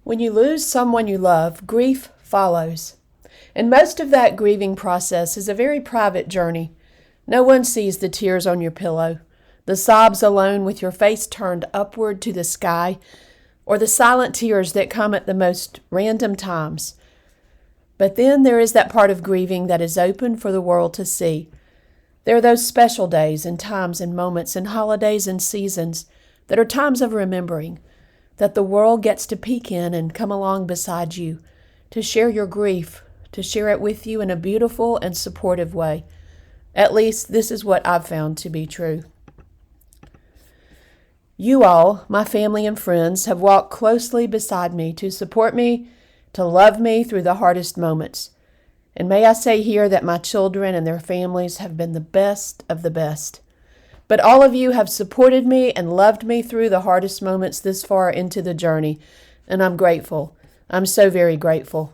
When you lose someone you love, grief follows. And most of that grieving process is a very private journey. No one sees the tears on your pillow, the sobs alone with your face turned upward to the sky, or the silent tears that come at the most random times. But then there is that part of grieving that is open for the world to see. There are those special days and times and moments and holidays and seasons that are times of remembering, that the world gets to peek in and come along beside you, to share your grief, to share it with you in a beautiful and supportive way. At least this is what I've found to be true. You all, my family and friends, have walked closely beside me to support me, to love me through the hardest moments. And may I say here that my children and their families have been the best of the best. But all of you have supported me and loved me through the hardest moments this far into the journey, and I'm grateful. I'm so very grateful.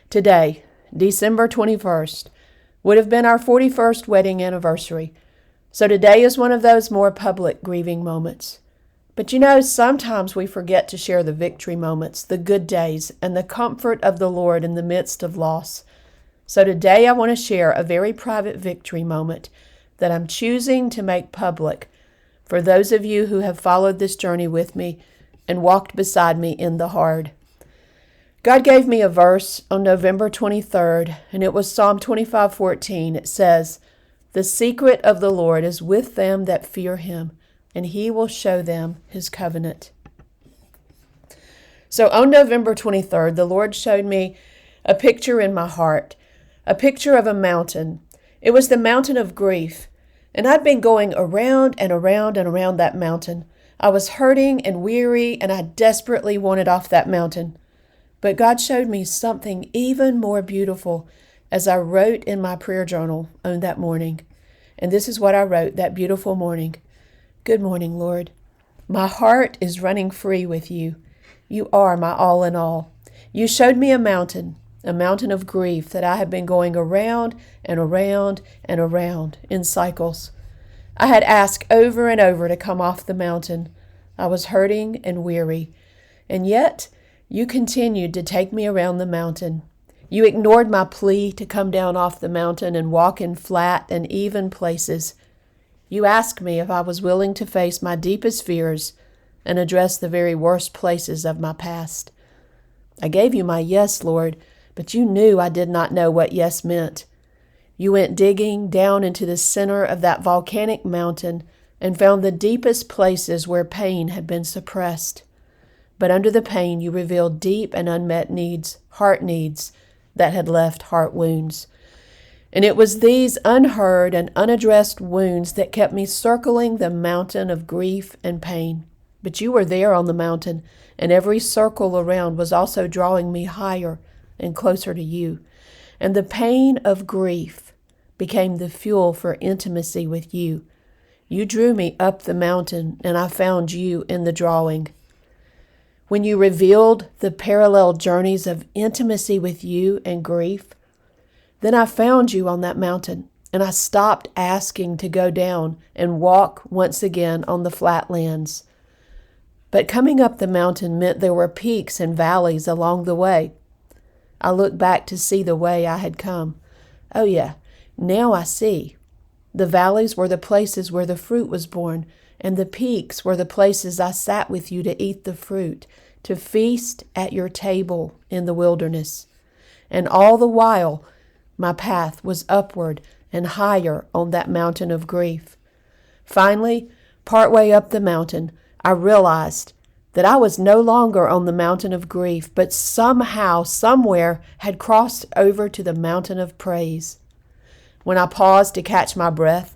Today, December 21st, would have been our 41st wedding anniversary. So today is one of those more public grieving moments. But sometimes we forget to share the victory moments, the good days, and the comfort of the Lord in the midst of loss. So today I want to share a very private victory moment that I'm choosing to make public for those of you who have followed this journey with me and walked beside me in the hard. God gave me a verse on November 23rd, and it was Psalm 25:14. It says, "The secret of the Lord is with them that fear him, and he will show them his covenant." So on November 23rd, the Lord showed me a picture in my heart, a picture of a mountain. It was the mountain of grief, and I'd been going around and around and around that mountain. I was hurting and weary, and I desperately wanted off that mountain. But God showed me something even more beautiful as I wrote in my prayer journal on that morning. And this is what I wrote that beautiful morning. Good morning, Lord. My heart is running free with you. You are my all in all. You showed me a mountain of grief that I had been going around and around and around in cycles. I had asked over and over to come off the mountain. I was hurting and weary. And yet, you continued to take me around the mountain. You ignored my plea to come down off the mountain and walk in flat and even places. You asked me if I was willing to face my deepest fears and address the very worst places of my past. I gave you my yes, Lord, but you knew I did not know what yes meant. You went digging down into the center of that volcanic mountain and found the deepest places where pain had been suppressed. But under the pain, you revealed deep and unmet needs, heart needs, that had left heart wounds. And it was these unheard and unaddressed wounds that kept me circling the mountain of grief and pain. But you were there on the mountain, and every circle around was also drawing me higher and closer to you. And the pain of grief became the fuel for intimacy with you. You drew me up the mountain, and I found you in the drawing. When you revealed the parallel journeys of intimacy with you and grief, then I found you on that mountain, and I stopped asking to go down and walk once again on the flatlands. But coming up the mountain meant there were peaks and valleys along the way. I looked back to see the way I had come. Oh yeah, now I see. The valleys were the places where the fruit was born, and the peaks were the places I sat with you to eat the fruit, to feast at your table in the wilderness. And all the while, my path was upward and higher on that mountain of grief. Finally, partway up the mountain, I realized that I was no longer on the mountain of grief, but somehow, somewhere, had crossed over to the mountain of praise. When I paused to catch my breath,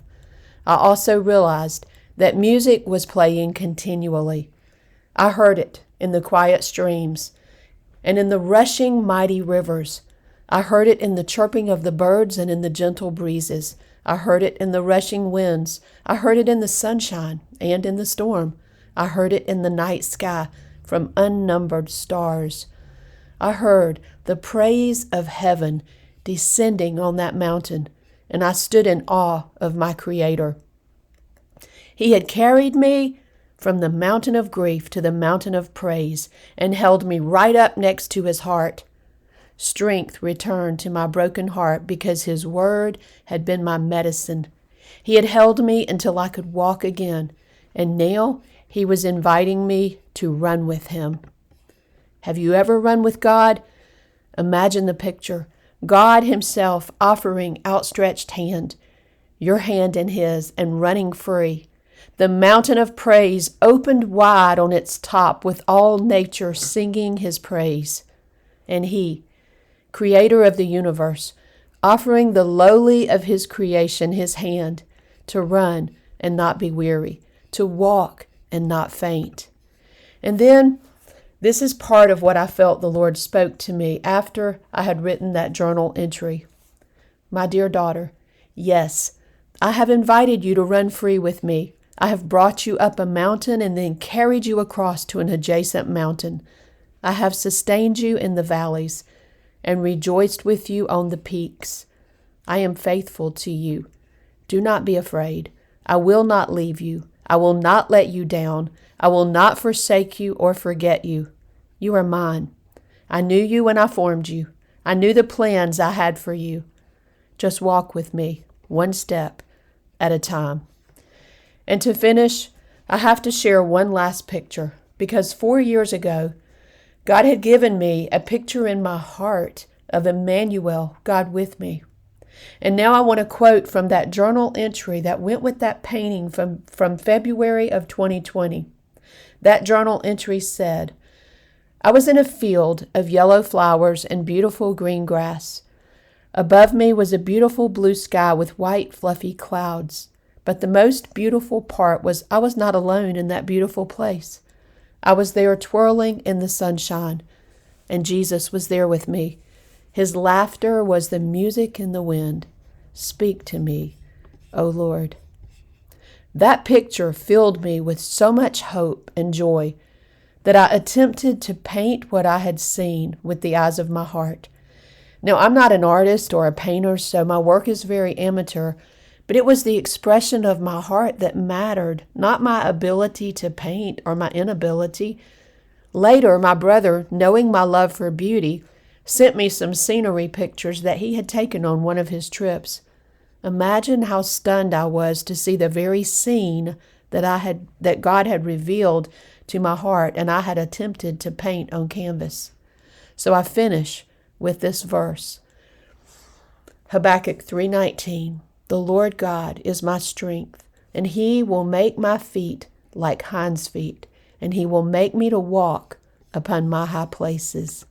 I also realized that music was playing continually. I heard it in the quiet streams and in the rushing mighty rivers. I heard it in the chirping of the birds and in the gentle breezes. I heard it in the rushing winds. I heard it in the sunshine and in the storm. I heard it in the night sky from unnumbered stars. I heard the praise of heaven descending on that mountain, and I stood in awe of my Creator. He had carried me from the mountain of grief to the mountain of praise, and held me right up next to his heart. Strength returned to my broken heart because his word had been my medicine. He had held me until I could walk again, and now he was inviting me to run with him. Have you ever run with God? Imagine the picture. God himself offering outstretched hand, your hand in his, and running free. The mountain of praise opened wide on its top with all nature singing his praise. And he, creator of the universe, offering the lowly of his creation his hand to run and not be weary, to walk and not faint. And then, this is part of what I felt the Lord spoke to me after I had written that journal entry. My dear daughter, yes, I have invited you to run free with me. I have brought you up a mountain and then carried you across to an adjacent mountain. I have sustained you in the valleys and rejoiced with you on the peaks. I am faithful to you. Do not be afraid. I will not leave you. I will not let you down. I will not forsake you or forget you. You are mine. I knew you when I formed you. I knew the plans I had for you. Just walk with me, one step at a time. And to finish, I have to share one last picture, because 4 years ago, God had given me a picture in my heart of Emmanuel, God with me. And now I want to quote from that journal entry that went with that painting from February of 2020. That journal entry said, I was in a field of yellow flowers and beautiful green grass. Above me was a beautiful blue sky with white fluffy clouds. But the most beautiful part was I was not alone in that beautiful place. I was there twirling in the sunshine, and Jesus was there with me. His laughter was the music in the wind. Speak to me, O Lord. That picture filled me with so much hope and joy that I attempted to paint what I had seen with the eyes of my heart. Now, I'm not an artist or a painter, so my work is very amateur, but it was the expression of my heart that mattered, not my ability to paint or my inability. Later, my brother, knowing my love for beauty, sent me some scenery pictures that he had taken on one of his trips. Imagine how stunned I was to see the very scene that God had revealed to my heart and I had attempted to paint on canvas. So I finish with this verse. Habakkuk 3:19. The Lord God is my strength, and he will make my feet like hinds' feet, and he will make me to walk upon my high places.